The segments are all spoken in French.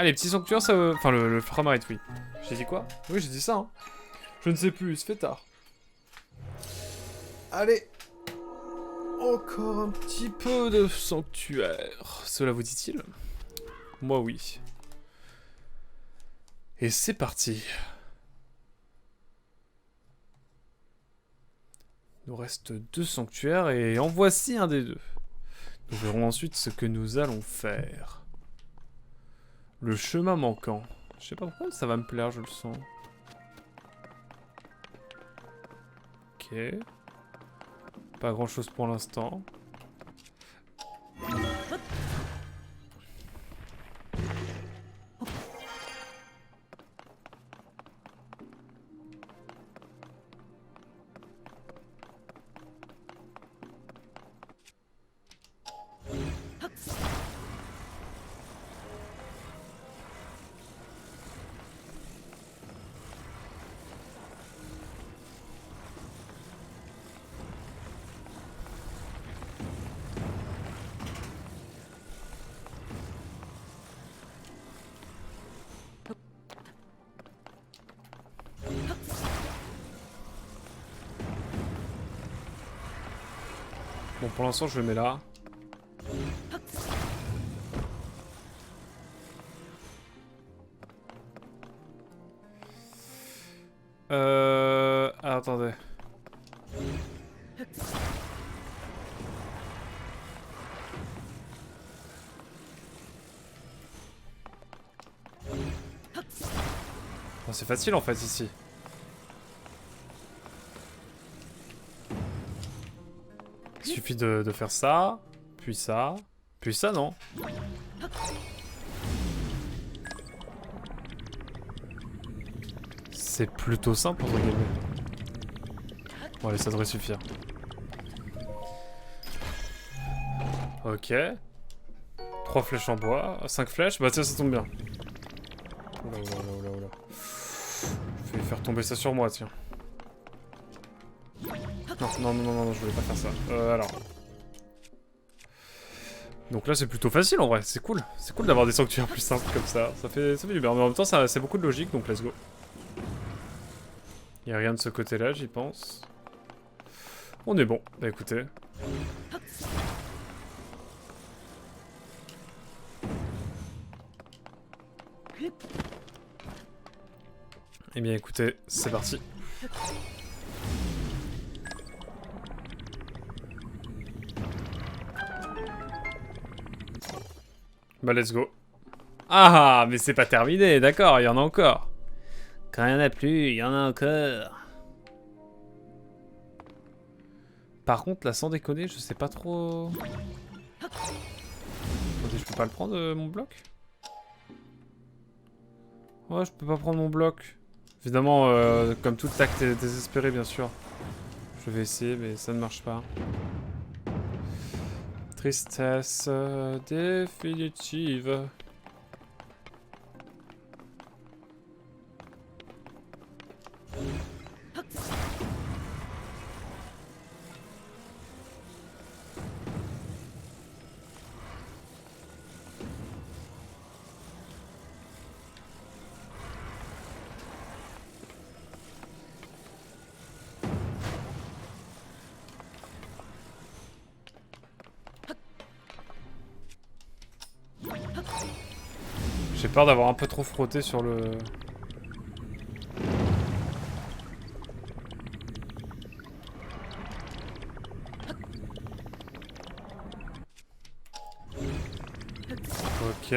Ah, les petits sanctuaires, ça... Enfin, le framerate, oui. J'ai dit quoi? Oui, j'ai dit ça, hein. Je ne sais plus, il se fait tard. Allez. Encore un petit peu de sanctuaire. Cela vous dit-il? Moi, oui. Et c'est parti. Il nous reste 2 sanctuaires et en voici un des 2. Nous verrons ensuite ce que nous allons faire. Le chemin manquant. Je sais pas pourquoi ça va me plaire, je le sens. Ok. Pas grand chose pour l'instant. Bon, pour l'instant, je le mets là. Ah, attendez. Bon, c'est facile en fait ici. Il suffit de faire ça, puis ça, non. C'est plutôt simple entre guillemets. Bon allez, ça devrait suffire. Ok. 3 flèches en bois, 5 flèches, bah tiens ça tombe bien. Oula oula oula oula oula. Je vais faire tomber ça sur moi, tiens. Non, non, non, non, non, je voulais pas faire ça. Alors. Donc là c'est plutôt facile en vrai, c'est cool. C'est cool d'avoir des sanctuaires plus simples comme ça. Ça fait du bien, mais en même temps c'est beaucoup de logique, donc let's go. Y'a rien de ce côté-là, j'y pense. On est bon, bah écoutez. Eh bien écoutez, c'est parti. Bah let's go. Ah, mais c'est pas terminé, d'accord, il y en a encore. Quand il y en a plus, il y en a encore. Par contre, là, sans déconner, je sais pas trop... Attendez, je peux pas le prendre, mon bloc? Ouais, je peux pas prendre mon bloc. Évidemment, comme tout acte désespéré, bien sûr. Je vais essayer, mais ça ne marche pas. Tristesse définitive. J'ai peur d'avoir un peu trop frotté sur le... Ok.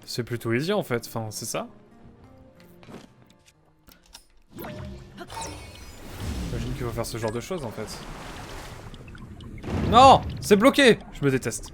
C'est plutôt easy en fait, enfin c'est ça. J'imagine qu'il faut faire ce genre de choses en fait. Non, c'est bloqué. Je me déteste.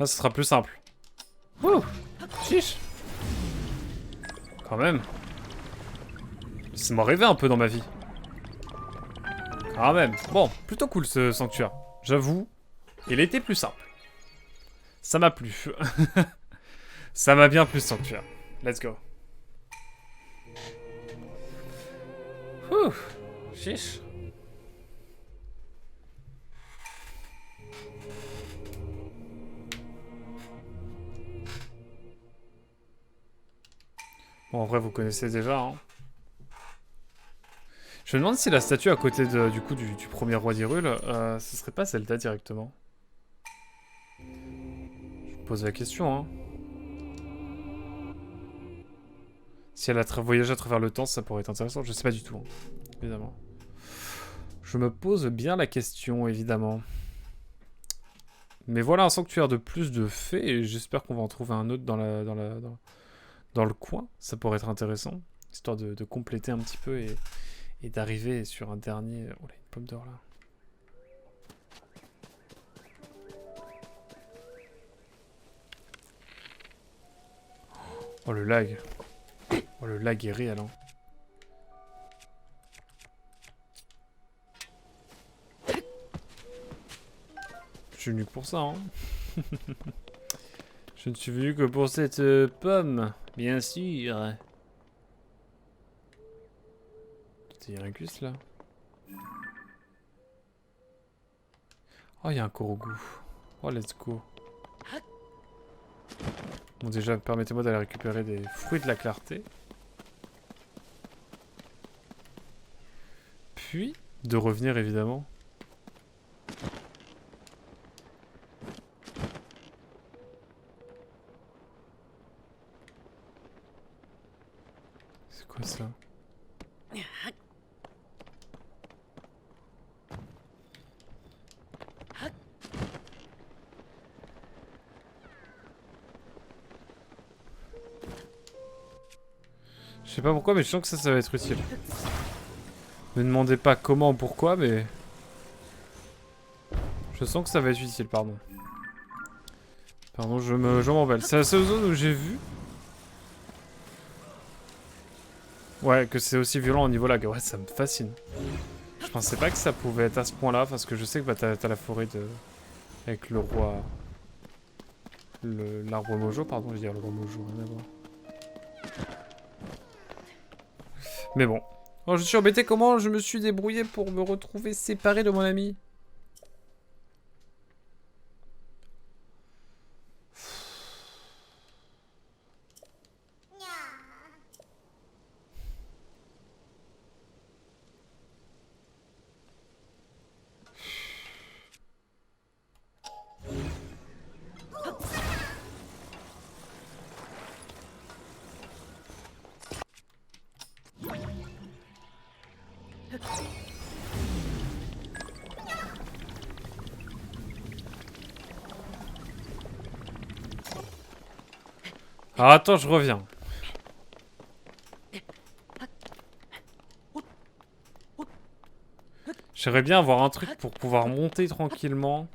Là, ce sera plus simple. Ouh, chiche. Quand même. Ça m'a rêvé un peu dans ma vie. Quand même. Bon, plutôt cool ce sanctuaire. J'avoue, il était plus simple. Ça m'a plu. Ça m'a bien plu ce sanctuaire. Let's go. Ouh, chiche. Bon, en vrai, vous connaissez déjà, hein. Je me demande si la statue à côté du coup du premier roi d'Hyrule, ce serait pas Zelda directement. Je me pose la question, hein. Si elle a voyagé à travers le temps, ça pourrait être intéressant. Je sais pas du tout, hein, évidemment. Je me pose bien la question, évidemment. Mais voilà un sanctuaire de plus de fées, et j'espère qu'on va en trouver un autre dans le coin. Ça pourrait être intéressant, histoire de compléter un petit peu et d'arriver sur un dernier... Oh là, une pomme d'or là. Oh le lag. Oh le lag est réel, hein. Je suis venu que pour ça, hein. Je ne suis venu que pour cette pomme, bien sûr. Il y a un gus là. Oh, il y a un Korogu. Oh, let's go. Bon, déjà, permettez-moi d'aller récupérer des fruits de la clarté. Puis, de revenir évidemment. C'est quoi ça? Je sais pas pourquoi, mais je sens que ça va être utile. Ne me demandez pas comment ou pourquoi, mais... Je sens que ça va être utile, pardon. Pardon, je m'emballe. C'est la seule zone où j'ai vu... Ouais, que c'est aussi violent au niveau lag. Ouais, ça me fascine. Je pensais pas que ça pouvait être à ce point-là, parce que je sais que bah, t'as la forêt de... Avec le roi... L'arbre Mojo, pardon, je veux dire le roi Mojo, rien à voir. Mais bon. Oh, je suis embêté, comment je me suis débrouillé pour me retrouver séparé de mon ami? Ah, attends, je reviens. J'aimerais bien avoir un truc pour pouvoir monter tranquillement.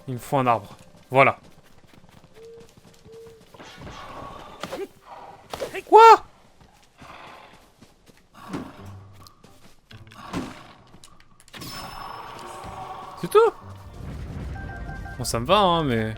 Il me faut un arbre. Voilà. Quoi? C'est tout? Bon, ça me va, hein, mais...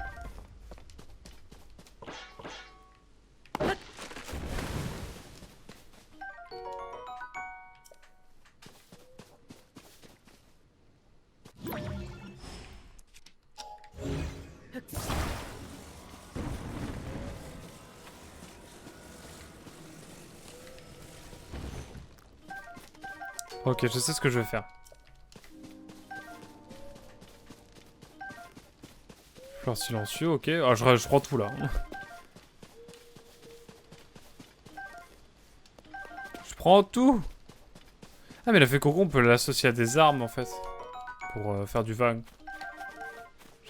Ok, je sais ce que je vais faire. Fleur silencieux, ok. Ah, je prends tout, là. Je prends tout. Ah, mais la fée coco, on peut l'associer à des armes, en fait. Pour faire du vague.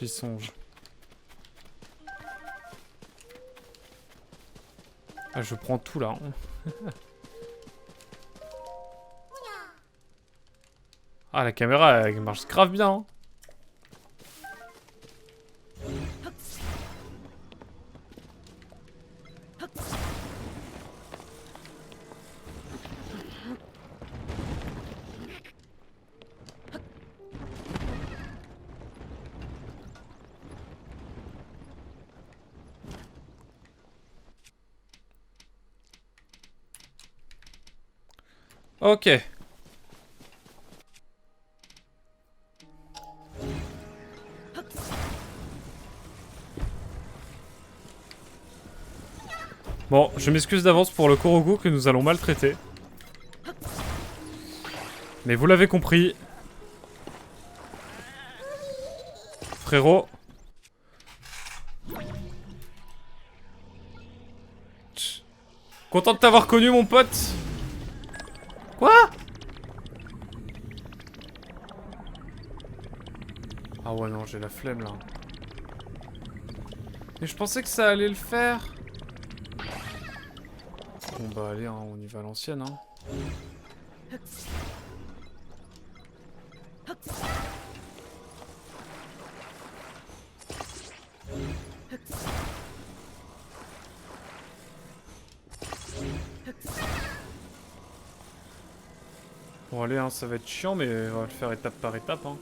J'y songe. Ah, je prends tout là. Ah, la caméra, elle marche grave bien. Hein. Ok. Bon, je m'excuse d'avance pour le Korogu que nous allons maltraiter. Mais vous l'avez compris. Frérot. Tch. Content de t'avoir connu, mon pote. Quoi? Ah ouais, non, j'ai la flemme, là. Mais je pensais que ça allait le faire. Bon bah allez, hein, on y va à l'ancienne. Hein. Bon allez, hein, ça va être chiant, mais on va le faire étape par étape. Hein.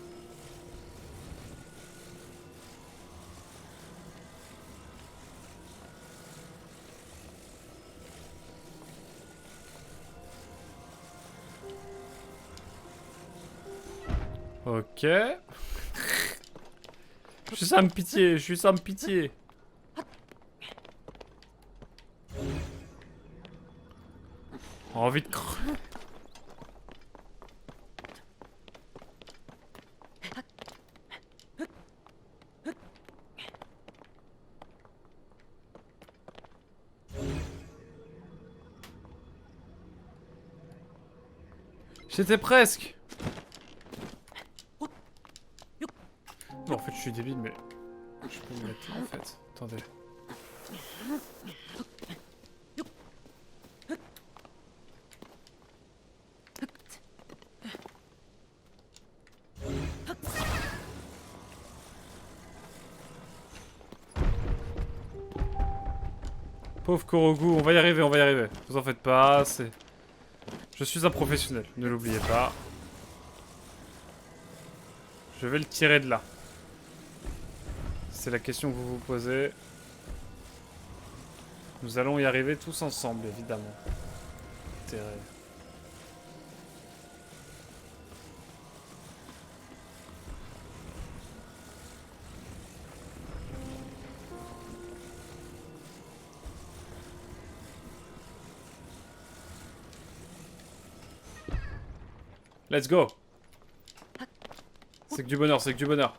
Ok. Je suis sans pitié, je suis sans pitié. Envie de crever. J'étais presque. Bon, en fait, je suis débile, mais je peux me mettre là, en fait. Attendez. Pauvre Korogu, on va y arriver, on va y arriver. Vous en faites pas, c'est... Je suis un professionnel, ne l'oubliez pas. Je vais le tirer de là. C'est la question que vous vous posez. Nous allons y arriver tous ensemble, évidemment. Intérêt. Let's go. C'est que du bonheur, c'est que du bonheur.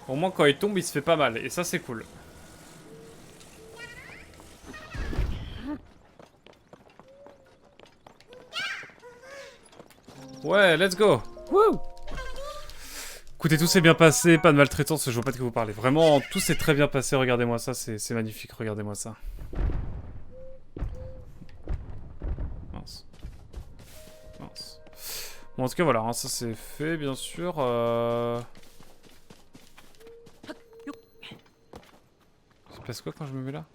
Au moins quand il tombe, il se fait pas mal. Et ça, c'est cool. Ouais, let's go. Wouh. Écoutez, tout s'est bien passé, pas de maltraitance, je vois pas de quoi vous parlez. Vraiment, tout s'est très bien passé, regardez-moi ça, c'est magnifique, regardez-moi ça. Mince. Mince. Bon, en tout cas, voilà, hein, ça c'est fait, bien sûr. Il se passe quoi quand je me mets là?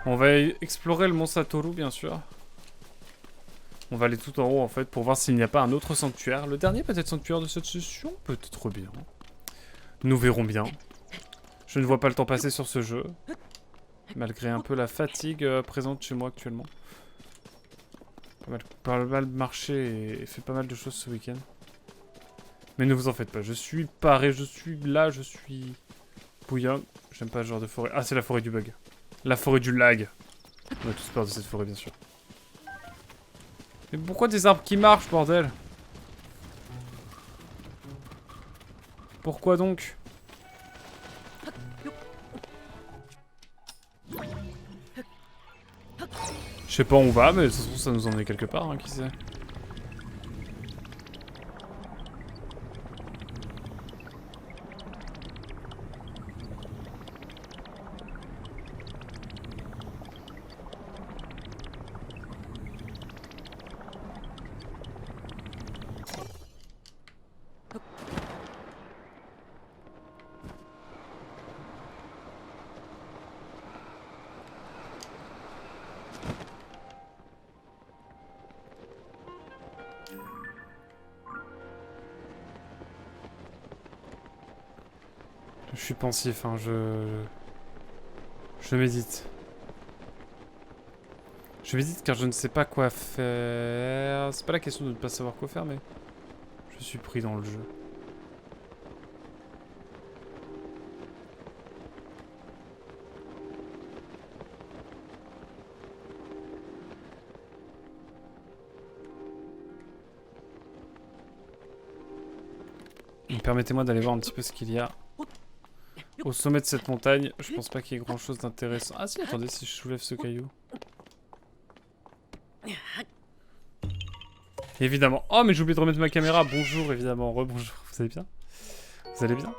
On va explorer le mont Satoru, bien sûr. On va aller tout en haut, en fait, pour voir s'il n'y a pas un autre sanctuaire. Le dernier, peut-être, sanctuaire de cette session? Peut-être bien. Nous verrons bien. Je ne vois pas le temps passer sur ce jeu. Malgré un peu la fatigue présente chez moi actuellement. Pas mal marché et fait pas mal de choses ce week-end. Mais ne vous en faites pas, je suis paré, je suis là, je suis bouillant. J'aime pas ce genre de forêt. Ah, c'est la forêt du bug. La forêt du lag. On a tous peur de cette forêt, bien sûr. Mais pourquoi des arbres qui marchent, bordel? Pourquoi donc? Je sais pas où on va, mais de toute façon ça nous emmène quelque part, hein, qui sait. Je suis pensif, hein, je médite. Je médite car je ne sais pas quoi faire. C'est pas la question de ne pas savoir quoi faire, mais je suis pris dans le jeu. Permettez-moi d'aller voir un petit peu ce qu'il y a au sommet de cette montagne. Je pense pas qu'il y ait grand chose d'intéressant. Ah si, attendez, si je soulève ce caillou. Évidemment. Oh, mais j'ai oublié de remettre ma caméra. Bonjour, évidemment. Rebonjour. Vous allez bien? Vous allez bien?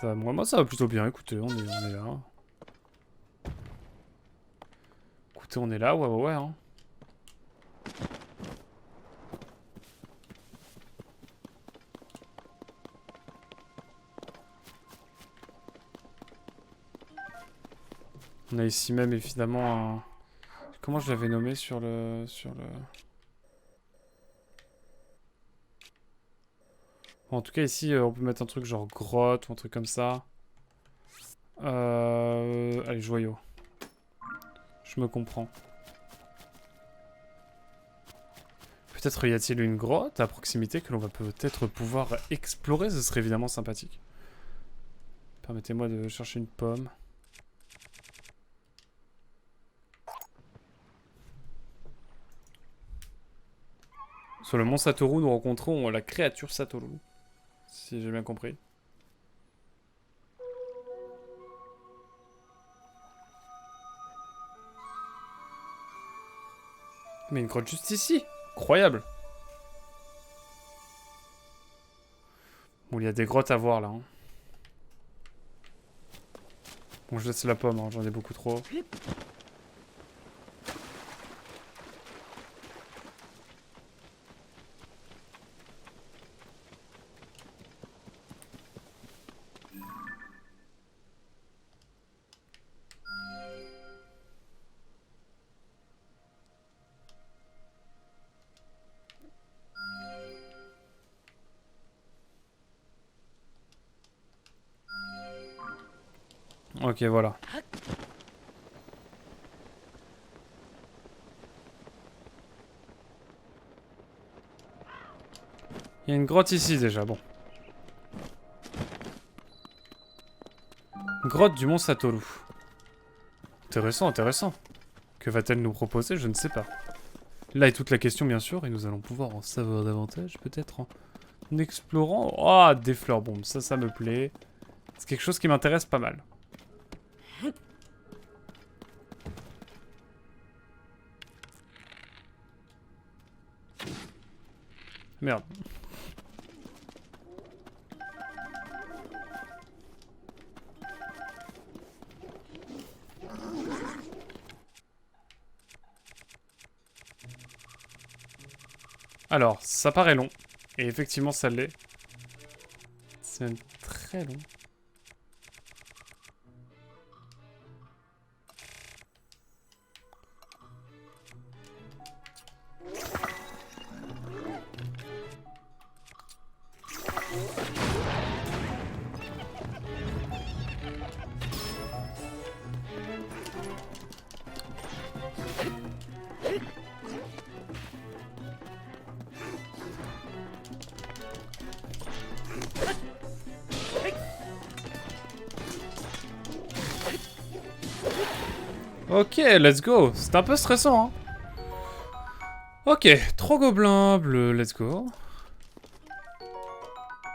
Moi, ça va plutôt bien. Écoutez, on est là. Écoutez, on est là. Ouais, hein. On a ici même évidemment un... Comment je l'avais nommé sur le... Bon, en tout cas ici on peut mettre un truc genre grotte ou un truc comme ça. Allez, joyau. Je me comprends. Peut-être y a-t-il une grotte à proximité que l'on va peut-être pouvoir explorer. Ce serait évidemment sympathique. Permettez-moi de chercher une pomme. Sur le mont Satoru, nous rencontrons la créature Satoru. Si j'ai bien compris. Mais une grotte juste ici. Incroyable. Bon, il y a des grottes à voir là. Hein. Bon, je laisse la pomme, hein, j'en ai beaucoup trop. Ok, voilà. Il y a une grotte ici déjà, bon. Grotte du mont Satoru. Intéressant, intéressant. Que va-t-elle nous proposer? Je ne sais pas. Là est toute la question, bien sûr, et nous allons pouvoir en savoir davantage, peut-être en explorant... Oh, des fleurs bombes, ça me plaît. C'est quelque chose qui m'intéresse pas mal. Merde. Alors, ça paraît long. Et effectivement, ça l'est. C'est même très long. Ok, let's go. C'est un peu stressant, hein. Ok, 3 gobelins bleus, let's go.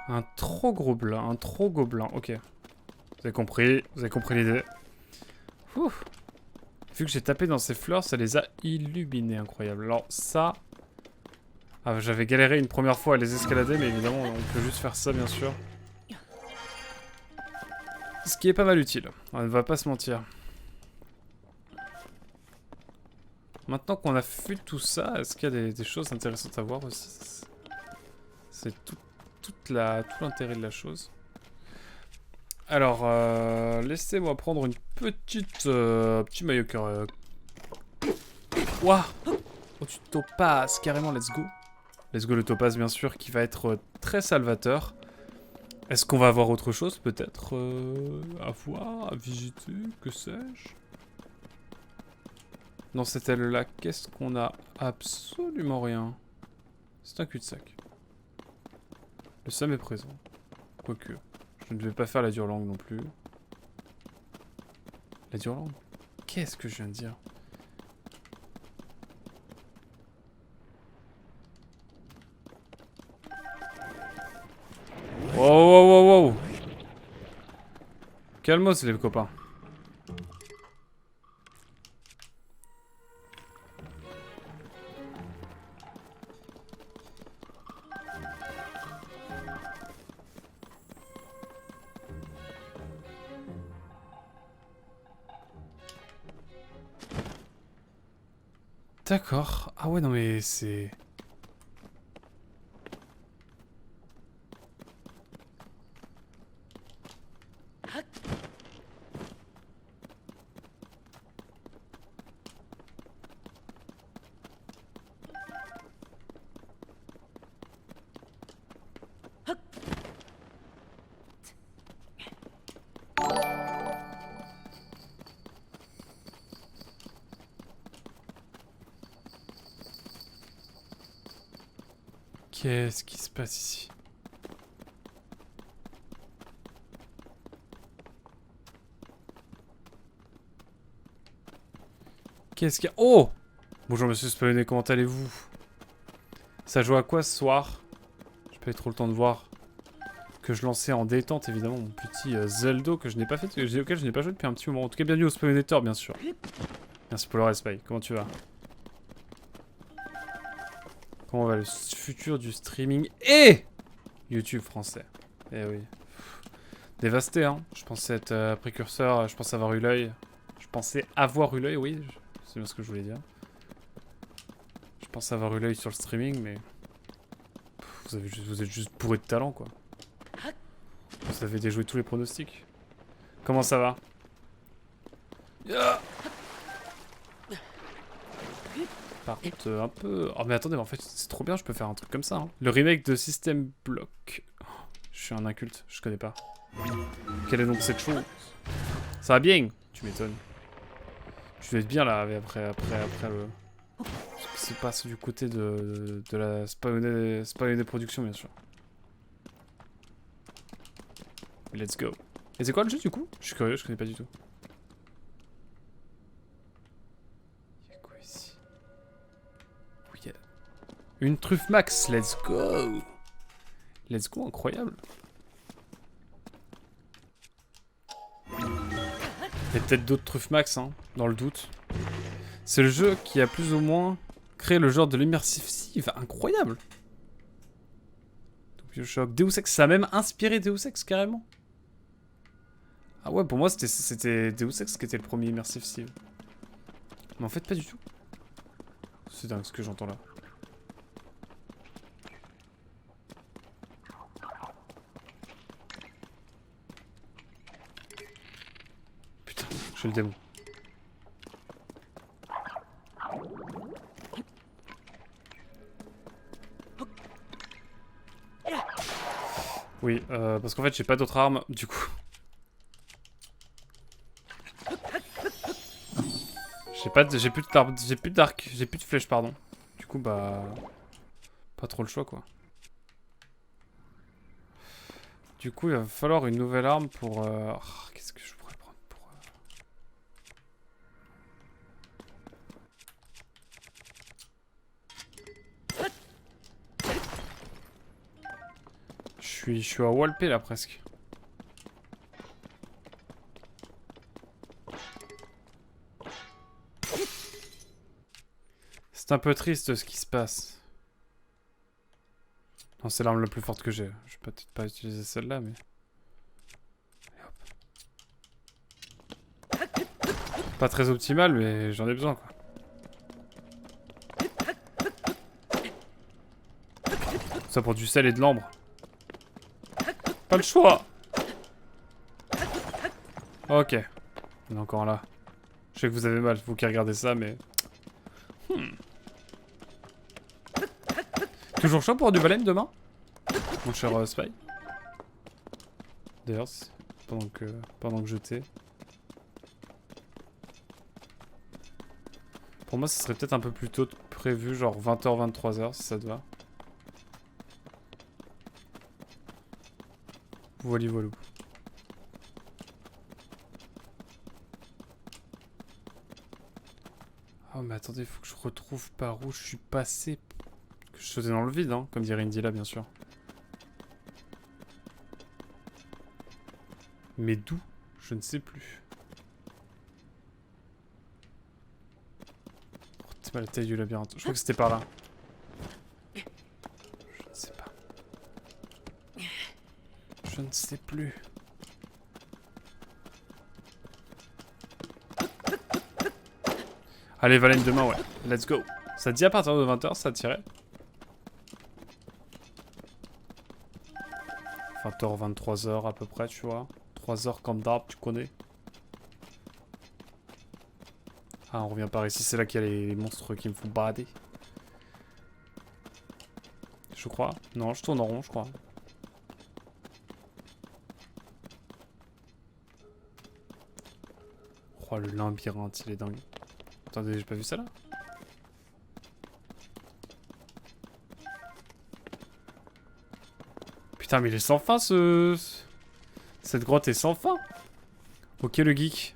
Un trop gobelin, un trop gobelin. Ok. Vous avez compris l'idée. Ouh. Vu que j'ai tapé dans ces fleurs, ça les a illuminés, incroyable. Alors ça... Ah, j'avais galéré une première fois à les escalader, mais évidemment, on peut juste faire ça, bien sûr. Ce qui est pas mal utile, on ne va pas se mentir. Maintenant qu'on a vu tout ça, est-ce qu'il y a des choses intéressantes à voir aussi? C'est tout l'intérêt de la chose. Alors, laissez-moi prendre une petite... petit maillot cœur. Ouah! Oh, tu topazes, carrément, let's go. Let's go le topaz, bien sûr, qui va être très salvateur. Est-ce qu'on va avoir autre chose, peut-être à voir, à visiter, que sais-je? Dans cette aile-là, qu'est-ce qu'on a? Absolument rien. C'est un cul-de-sac. Le Sam est présent. Quoique, je ne vais pas faire la dure langue non plus. La dure langue? Qu'est-ce que je viens de dire? Wow, wow, wow, wow. Calmos les copains. D'accord. Ah ouais, non mais c'est... Qu'est-ce qui se passe ici? Qu'est-ce qu'il y a? Oh! Bonjour monsieur Spawné, comment allez-vous? Ça joue à quoi ce soir? J'ai pas eu trop le temps de voir. Que je lançais en détente, évidemment, mon petit Zelda que je n'ai pas fait, auquel je n'ai pas joué depuis un petit moment. En tout cas, bienvenue au Spawnator, bien sûr. Merci pour le respect. Comment tu vas? Comment va le futur du streaming et YouTube français? Eh oui. Dévasté, hein. Je pensais être précurseur, je pensais avoir eu l'œil. Je pensais avoir eu l'œil, oui. C'est bien ce que je voulais dire. Je pensais avoir eu l'œil sur le streaming, mais... vous êtes juste bourré de talent, quoi. Vous avez déjoué tous les pronostics. Comment ça va? Par contre, un peu... Oh mais attendez, mais en fait, c'est trop bien, je peux faire un truc comme ça. Hein. Le remake de System Block. Oh, je suis un inculte, je connais pas. Quelle est donc cette chose? Ça va bien? Tu m'étonnes. Tu dois être bien là, après le... Ce qui se passe du côté de la Spawné Production, bien sûr. Let's go. Et c'est quoi le jeu du coup? Je suis curieux, je connais pas du tout. Y'a quoi ici? Oui, y a... Une truffe max, let's go! Let's go, incroyable. Il y a peut-être d'autres truffes max, hein, dans le doute. C'est le jeu qui a plus ou moins créé le genre de l'immersive incroyable. Bioshock, Deus Ex, ça a même inspiré Deus Ex carrément. Ah ouais, pour moi c'était Deus Ex qui était le premier immersive Civ. Mais en fait pas du tout. C'est dingue ce que j'entends là. Putain, je fais le démon. Oui, parce qu'en fait j'ai pas d'autres armes, du coup. J'ai plus d'arc, j'ai plus de flèches, pardon. Du coup, bah... Pas trop le choix, quoi. Du coup, il va falloir une nouvelle arme pour... Oh, qu'est-ce que je pourrais prendre pour... Je suis à Walpé là presque. C'est un peu triste ce qui se passe. Non, c'est l'arme la plus forte que j'ai. Je vais peut-être pas utiliser celle-là, mais... Pas très optimal, mais j'en ai besoin, quoi. Ça pour du sel et de l'ambre. Pas le choix. Ok. On est encore là. Je sais que vous avez mal, vous qui regardez ça, mais... Toujours chaud pour du baleine demain, mon cher Spy. D'ailleurs, pendant que je t'ai... Pour moi, ce serait peut-être un peu plus tôt prévu, genre 20h, 23h, si ça te va. Voilà, voilà. Oh, mais attendez, faut que je retrouve par où je suis passé. Que je sautais dans le vide, hein, comme dirait Indila, bien sûr. Mais d'où? Je ne sais plus. Oh, c'est pas la taille du labyrinthe. Je crois que c'était par là. Je ne sais pas. Je ne sais plus. Allez, Valène demain, ouais. Let's go. Ça te dit à partir de 20h, ça tirait 20h, 23h à peu près, tu vois. 3h comme d'hab, tu connais. Ah, on revient par ici, c'est là qu'il y a les monstres qui me font balader. Je crois. Non, je tourne en rond, je crois. Oh, le labyrinthe, il est dingue. Attendez, j'ai pas vu ça là? Putain, mais il est sans fin cette grotte est sans fin. Ok, le geek.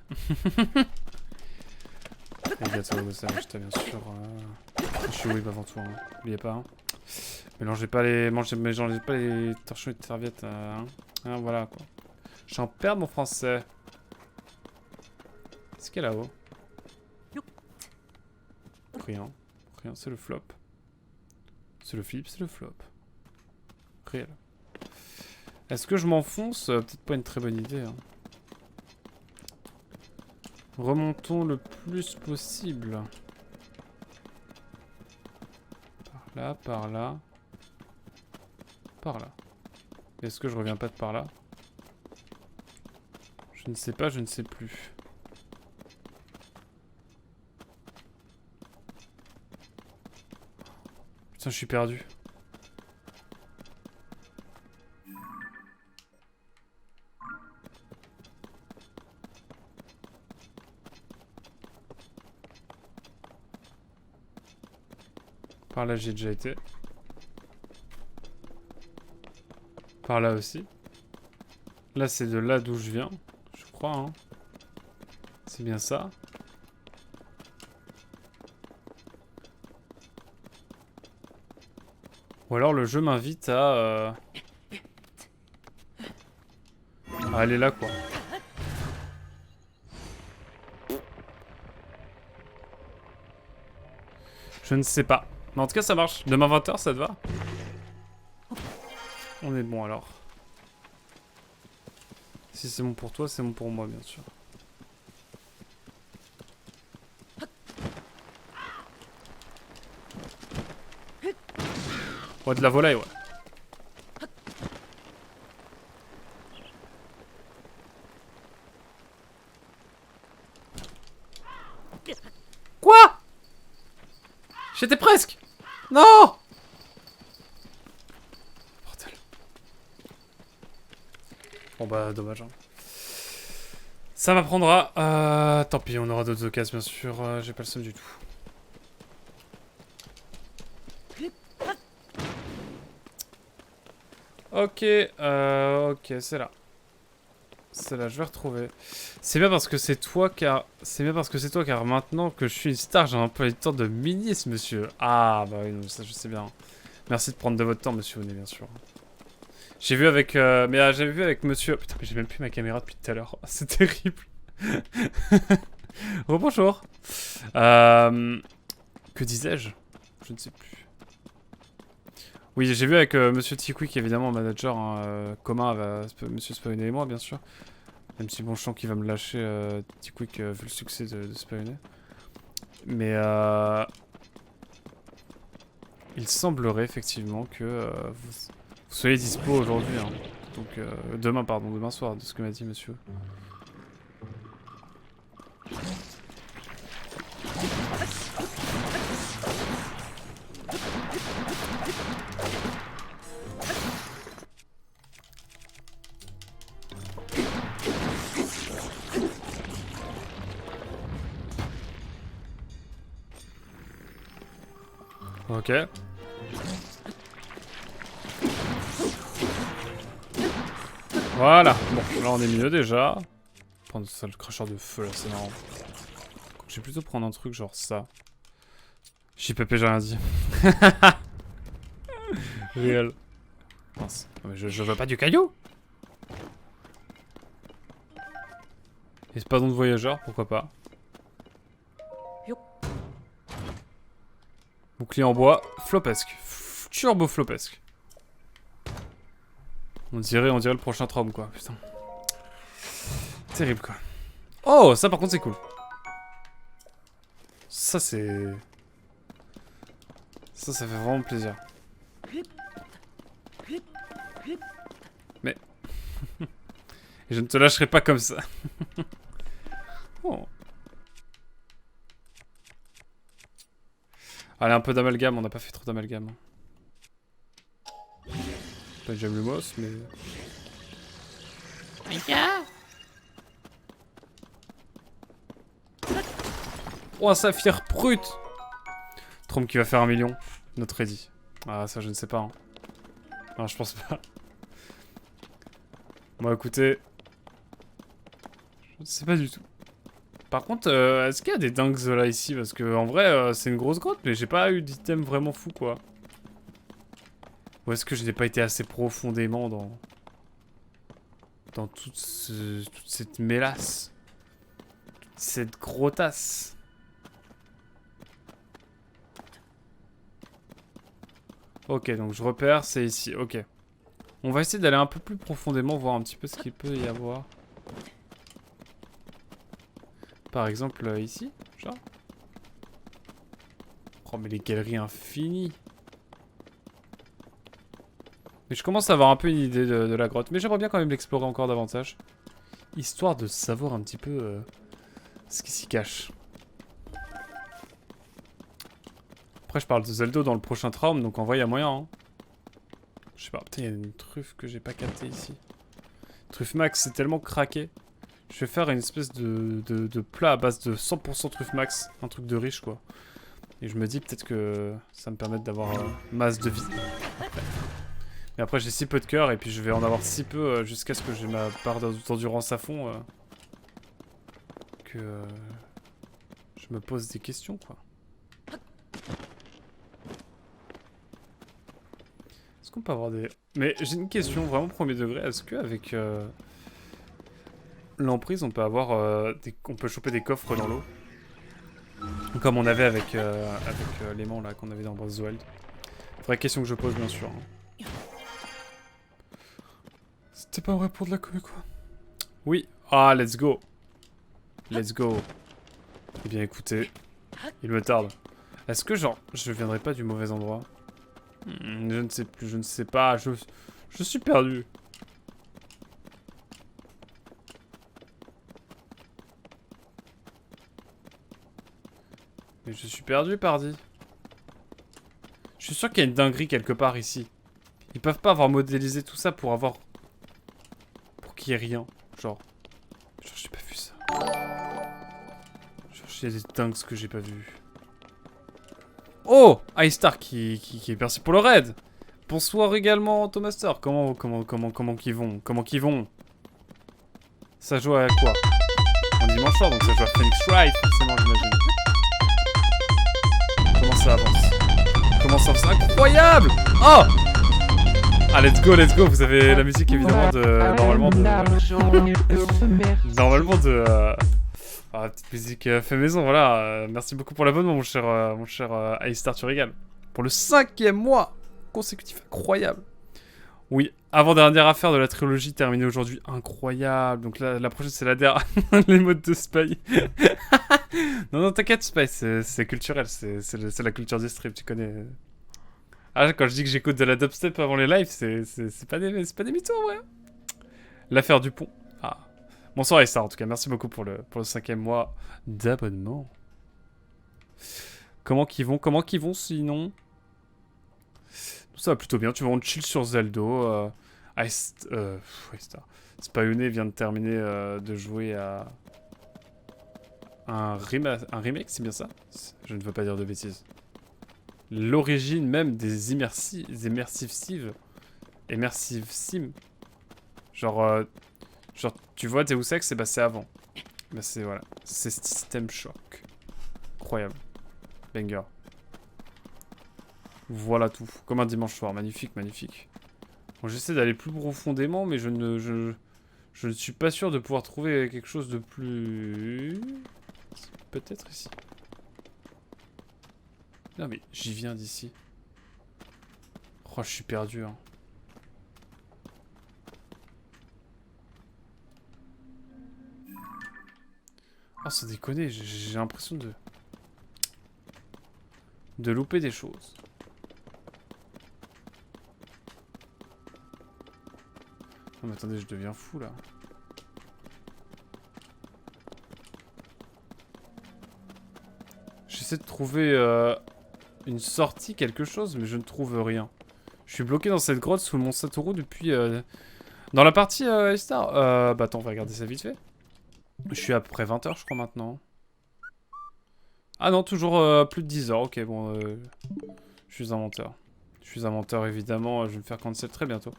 Et gâteau au ça, j'étais bien sûr. Je suis whip avant tout, hein. N'oubliez pas. Hein. Mélangez pas les torchons et les serviettes. Hein, voilà quoi. J'en perds mon français. Qu'est-ce qu'il y a là-haut? Rien. Rien, c'est le flop. C'est le flip, c'est le flop. Réel. Est-ce que je m'enfonce? Peut-être pas une très bonne idée. Hein. Remontons le plus possible. Par là, par là. Par là. Est-ce que je reviens pas de par là? Je ne sais pas, je ne sais plus. Putain, je suis perdu. Par là, j'ai déjà été. Par là aussi. Là, c'est de là d'où je viens. Je crois, hein. C'est bien ça. Ou alors le jeu m'invite à aller là, quoi. Je ne sais pas. Mais en tout cas, ça marche. Demain 20h, ça te va? On est bon, alors. Si c'est bon pour toi, c'est bon pour moi, bien sûr. Ouais, de la volaille, ouais. Quoi? J'étais presque. Non! Bordel. Bon bah, dommage. Hein. Ça m'apprendra. Tant pis, on aura d'autres occasions, bien sûr. J'ai pas le seum du tout. Ok, ok, c'est là. C'est là, je vais retrouver. C'est bien parce que c'est toi car... C'est bien parce que c'est toi car maintenant que je suis une star, j'ai un peu le temps de ministre, monsieur. Ah, bah oui, non, ça je sais bien. Merci de prendre de votre temps, monsieur Oné, bien sûr. J'ai vu avec... j'avais vu avec monsieur... Putain, mais j'ai même plus ma caméra depuis tout à l'heure. C'est terrible. Rebonjour. Que disais-je? Je ne sais plus. Oui, j'ai vu avec monsieur Tiquick, évidemment, manager hein, commun avec monsieur Spawner et moi, bien sûr. Même si bon, je sens qu'il va me lâcher Tiquick vu le succès de Spawner. Mais il semblerait effectivement que vous soyez dispo aujourd'hui. Hein. Donc demain, pardon, demain soir, de ce que m'a dit monsieur. Ok. Voilà. Bon, là on est mieux déjà. Prendre ça, le cracheur de feu là, c'est marrant. Je vais plutôt prendre un truc genre ça. JPP, j'ai rien dit. Réel. Mince. Non, mais je veux pas du caillou. Espadon de voyageur, pourquoi pas. Bouclier en bois, flopesque. Turbo flopesque. On dirait le prochain traum quoi, putain. Terrible quoi. Oh, ça par contre c'est cool. Ça c'est... Ça fait vraiment plaisir. Mais... Et je ne te lâcherai pas comme ça. Oh. Allez, un peu d'amalgame, on n'a pas fait trop d'amalgame. Pas j'aime le moss, mais... Oh, un saphir brut. Trompe qui va faire 1 million. Notre ready. Ah, ça, je ne sais pas. Hein. Non, je pense pas. Bon, écoutez... Je ne sais pas du tout. Par contre, est-ce qu'il y a des dingues là ici? Parce que en vrai, c'est une grosse grotte, mais j'ai pas eu d'item vraiment fou quoi. Ou est-ce que je n'ai pas été assez profondément dans toute cette mélasse, toute cette grottasse? Ok, donc je repère, c'est ici. Ok. On va essayer d'aller un peu plus profondément, voir un petit peu ce qu'il peut y avoir. Par exemple, ici, genre. Oh, mais les galeries infinies. Mais je commence à avoir un peu une idée de la grotte. Mais j'aimerais bien quand même l'explorer encore davantage. Histoire de savoir un petit peu ce qui s'y cache. Après, je parle de Zelda dans le prochain traum, donc en vrai, il y a moyen. Hein. Je sais pas, putain, il y a une truffe que j'ai pas captée ici. Truffe max, c'est tellement craqué. Je vais faire une espèce de plat à base de 100% truffe max. Un truc de riche, quoi. Et je me dis peut-être que ça me permet d'avoir masse de vie. Mais après, j'ai si peu de cœur et puis je vais en avoir si peu jusqu'à ce que j'ai ma barre d'endurance à fond. Que je me pose des questions, quoi. Est-ce qu'on peut avoir des... Mais j'ai une question vraiment premier degré. Est-ce qu'avec l'emprise, on peut avoir on peut choper des coffres dans l'eau? Comme on avait avec l'aimant là qu'on avait dans Breath of the Wild. Vraie question que je pose bien sûr. Hein. C'était pas vrai pour de la com quoi. Oui. Ah, let's go. Let's go. Eh bien écoutez, il me tarde. Est-ce que genre, je viendrai pas du mauvais endroit? Je ne sais plus, je ne sais pas, je suis perdu. Mais je suis perdu, pardi. Je suis sûr qu'il y a une dinguerie quelque part ici. Ils peuvent pas avoir modélisé tout ça pour avoir... Pour qu'il y ait rien. Genre j'ai pas vu ça. Genre, il y a des dingues que j'ai pas vu. Oh, Ice Star qui est merci pour le raid. Bonsoir également Thomaster. Comment qu'ils vont? Comment qu'ils vont? Ça joue à quoi? On est dimanche soir donc ça joue à Phoenix Wright forcément j'imagine. Comment ça avance? Comment ça avance? Incroyable! Oh! Ah, let's go, vous avez la musique évidemment de... Normalement de... Ah, petite musique fait maison, voilà. Merci beaucoup pour l'abonnement, mon cher Alistar, tu régales. Pour le 5e mois consécutif, incroyable. Oui, avant-dernière affaire de la trilogie terminée aujourd'hui, incroyable. Donc là, la prochaine, c'est la dernière. Les modes de Spy. Non, t'inquiète, Spy, c'est culturel, c'est la culture du stream, tu connais. Ah, quand je dis que j'écoute de la dubstep avant les lives, c'est pas des mythos, ouais. L'affaire du pont. Ah. Bonsoir Alistar, en tout cas, merci beaucoup pour le 5e mois d'abonnement. Comment qu'ils vont sinon? Ça va plutôt bien, tu vois, on chill sur Zeldo. Spyone vient de terminer de jouer à un remake, c'est bien ça? Je ne veux pas dire de bêtises. L'origine même des immersive sim. Genre, tu vois Deus Ex, c'est avant. Bah c'est, voilà, c'est System Shock. Incroyable. Banger. Voilà tout. Comme un dimanche soir. Magnifique, magnifique. Bon, j'essaie d'aller plus profondément, mais je ne suis pas sûr de pouvoir trouver quelque chose de plus... Peut-être ici. Non mais j'y viens d'ici. Oh, je suis perdu, hein. Ah, sans déconner, j'ai l'impression de louper des choses. Non mais attendez, je deviens fou là. J'essaie de trouver une sortie, quelque chose, mais je ne trouve rien. Je suis bloqué dans cette grotte sous le mont Satoru depuis... Dans la partie Star. Bah attends, on va regarder ça vite fait. Je suis à peu près 20 h je crois maintenant. Ah non, toujours plus de 10 h. Ok, bon, je suis un menteur. Je suis un menteur, évidemment. Je vais me faire cancel très bientôt.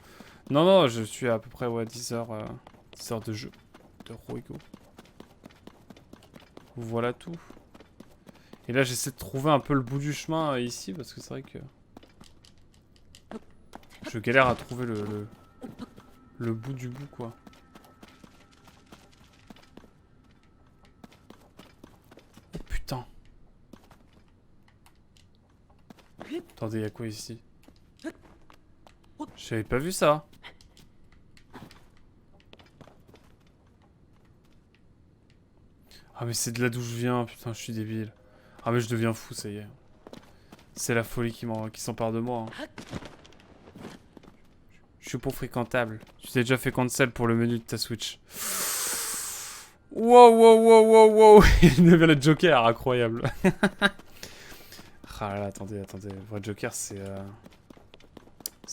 Non, non, je suis à peu près, ouais, 10 h 10 h de jeu. De Roigo. Voilà tout. Et là, j'essaie de trouver un peu le bout du chemin ici, parce que c'est vrai que... Je galère à trouver le bout du bout, quoi. Oh, putain. Attendez, y'a quoi ici? J'avais pas vu ça. Ah mais c'est de là d'où je viens, putain, je suis débile. Ah mais je deviens fou, ça y est. C'est la folie qui s'empare de moi. Hein. Je suis pas fréquentable. Tu t'es déjà fait cancel pour le menu de ta Switch. Wow. Il devient le Joker, incroyable. Ah là, attendez. Le vrai Joker, c'est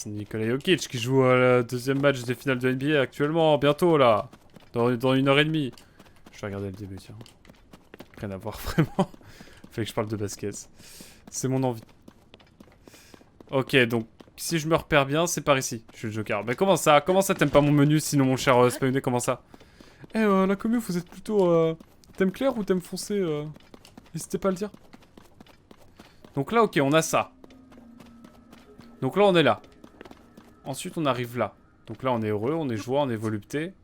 Nikola Jokic qui joue le deuxième match des finales de NBA actuellement, bientôt là. Dans 1h30. Je vais regarder le début, tiens. Rien à voir, vraiment. Fallait que je parle de basket. C'est mon envie. Ok, donc, si je me repère bien, c'est par ici. Je suis le Joker. Mais comment ça t'aimes pas mon menu, sinon mon cher Spawné, comment ça? Eh, la commu, vous êtes plutôt... thème clair ou thème foncé N'hésitez pas à le dire. Donc là, ok, on a ça. Donc là, on est là. Ensuite, on arrive là. Donc là, on est heureux, on est joie, on est volupté.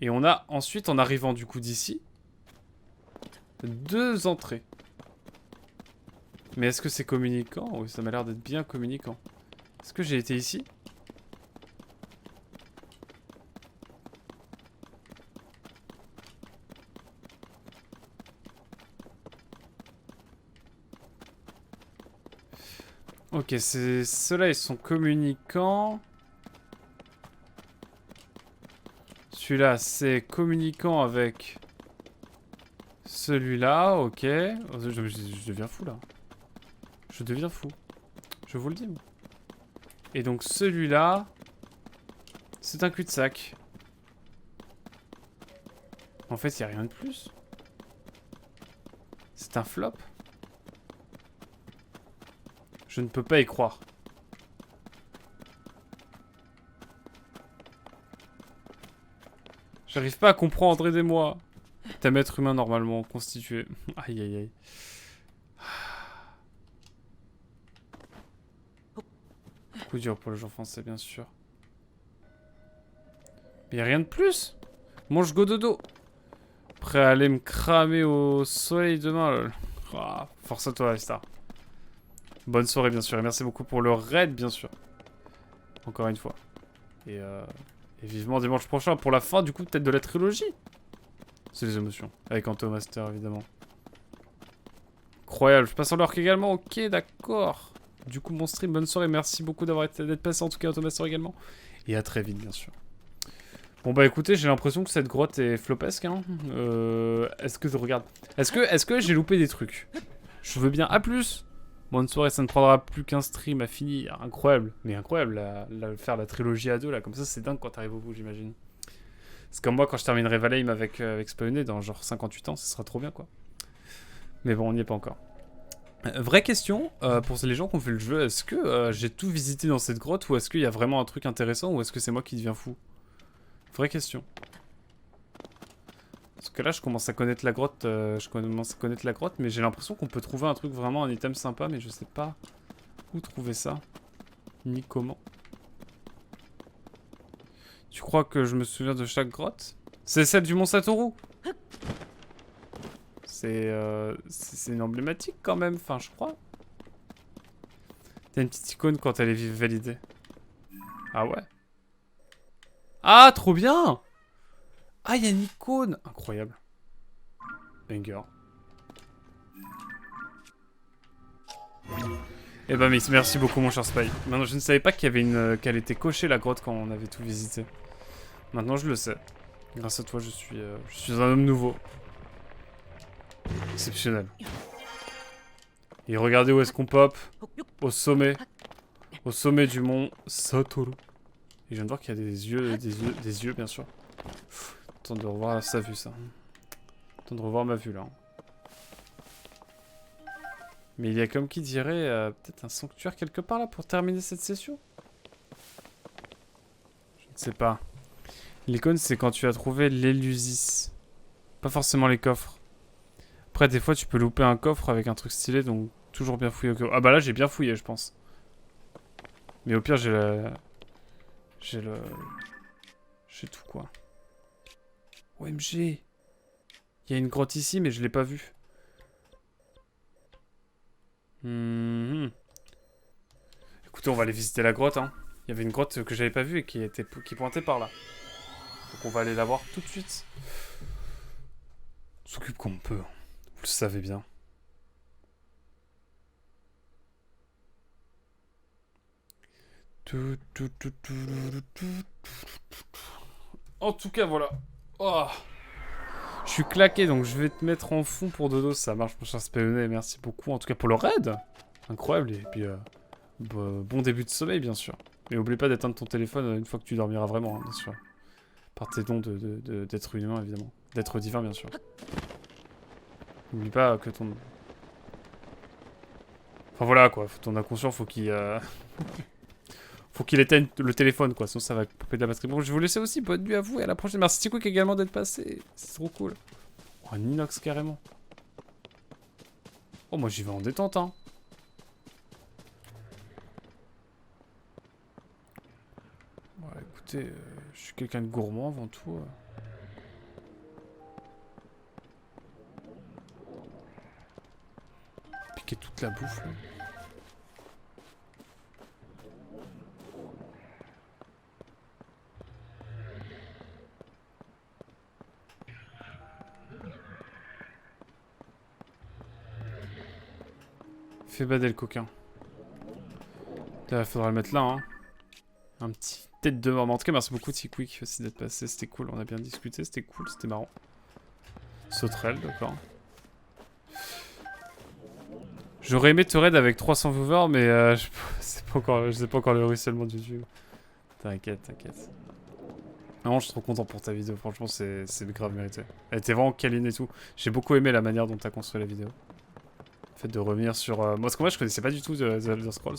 Et on a ensuite, en arrivant du coup d'ici, 2 entrées. Mais est-ce que c'est communicant? Oui, ça m'a l'air d'être bien communicant. Est-ce que j'ai été ici? Ok, ceux-là, ils sont communicants. Celui-là, c'est communicant avec celui-là, ok. Je deviens fou, là. Je deviens fou. Je vous le dis. Moi. Et donc, celui-là, c'est un cul-de-sac. En fait, il n'y a rien de plus. C'est un flop. Je ne peux pas y croire. J'arrive pas à comprendre, aidez-moi. T'es un être humain normalement constitué. Aïe. Coup dur pour le joueur français, bien sûr. Mais y a rien de plus. Mange Gododo. Prêt à aller me cramer au soleil demain, lol. Ah, force à toi, Star. Bonne soirée, bien sûr. Et merci beaucoup pour le raid, bien sûr. Encore une fois. Et vivement dimanche prochain pour la fin, du coup, peut-être de la trilogie. C'est les émotions. Avec Anto Master, évidemment. Incroyable. Je passe en l'orque également. Ok, d'accord. Du coup, mon stream, bonne soirée. Merci beaucoup d'être passé, en tout cas, Anto Master également. Et à très vite, bien sûr. Bon bah écoutez, j'ai l'impression que cette grotte est flopesque, hein. Est-ce que je regarde? Est-ce que j'ai loupé des trucs? Je veux bien. À plus. Bonne soirée, ça ne prendra plus qu'un stream à finir. Incroyable. Mais incroyable, faire la trilogie à deux, là. Comme ça, c'est dingue quand t'arrives au bout, j'imagine. C'est comme moi quand je terminerai Valheim avec Spawné dans genre 58 ans, ce sera trop bien, quoi. Mais bon, on n'y est pas encore. Vraie question, pour les gens qui ont fait le jeu, est-ce que j'ai tout visité dans cette grotte ou est-ce qu'il y a vraiment un truc intéressant ou est-ce que c'est moi qui deviens fou? Vraie question. Parce que là, je commence à connaître la grotte, mais j'ai l'impression qu'on peut trouver un truc vraiment, un item sympa, mais je sais pas où trouver ça, ni comment. Tu crois que je me souviens de chaque grotte? C'est celle du Mont Satoru. C'est une emblématique quand même, enfin, je crois. T'as une petite icône quand elle est validée. Ah ouais? Ah, trop bien! Ah, il y a une icône! Incroyable. Banger. Eh ben, merci beaucoup, mon cher Spy. Maintenant, je ne savais pas qu'il y avait qu'elle était cochée, la grotte, quand on avait tout visité. Maintenant, je le sais. Grâce à toi, je suis un homme nouveau. Exceptionnel. Et regardez où est-ce qu'on pop. Au sommet. Au sommet du mont Satoru. Et je viens de voir qu'il y a des yeux, bien sûr. Temps de revoir sa vue, ça. Temps de revoir ma vue, là. Mais il y a comme qui dirait peut-être un sanctuaire quelque part, là, pour terminer cette session. Je ne sais pas. L'icône, c'est quand tu as trouvé l'Elusis. Pas forcément les coffres. Après, des fois, tu peux louper un coffre avec un truc stylé, donc toujours bien fouillé. Ah bah là, j'ai bien fouillé, je pense. Mais au pire, j'ai tout, quoi. OMG. Il y a une grotte ici, mais je l'ai pas vue. Écoutez, on va aller visiter la grotte, hein. Il y avait une grotte que j'avais pas vue et qui pointait par là. Donc on va aller la voir tout de suite. On s'occupe comme on peut. Vous le savez bien. En tout cas, voilà. Oh. Je suis claqué, donc je vais te mettre en fond pour dodo. Ça marche, mon cher Spéoné. Merci beaucoup, en tout cas, pour le raid. Incroyable. Et puis, bon début de sommeil, bien sûr. Mais n'oublie pas d'éteindre ton téléphone une fois que tu dormiras vraiment, hein, bien sûr. Par tes dons d'être humain, évidemment. D'être divin, bien sûr. N'oublie pas que ton... Enfin, voilà, quoi. Ton inconscient, faut qu'il... Faut qu'il éteigne le téléphone, quoi, sinon ça va couper de la batterie. Bon, je vais vous laisser aussi, bonne nuit à vous et à la prochaine. Merci Quick également d'être passé, c'est trop cool. Oh, un inox carrément. Oh, moi j'y vais en détente, hein. Bon, écoutez, je suis quelqu'un de gourmand avant tout. Piquer toute la bouffe, là. Fais bader le coquin. Là, faudra le mettre là, hein. Un petit tête de mort. Mais en tout cas, merci beaucoup, T-Quick, aussi d'être passé. C'était cool, on a bien discuté, c'était cool, c'était marrant. Sauterelle, d'accord. J'aurais aimé te raid avec 300 viewers, mais je sais pas encore le ruissellement du YouTube. T'inquiète, t'inquiète. Non, je suis trop content pour ta vidéo, franchement, c'est grave mérité. Elle était vraiment câline et tout. J'ai beaucoup aimé la manière dont t'as construit la vidéo. Le fait de revenir sur... Moi, parce que moi, je connaissais pas du tout The Elder Scrolls.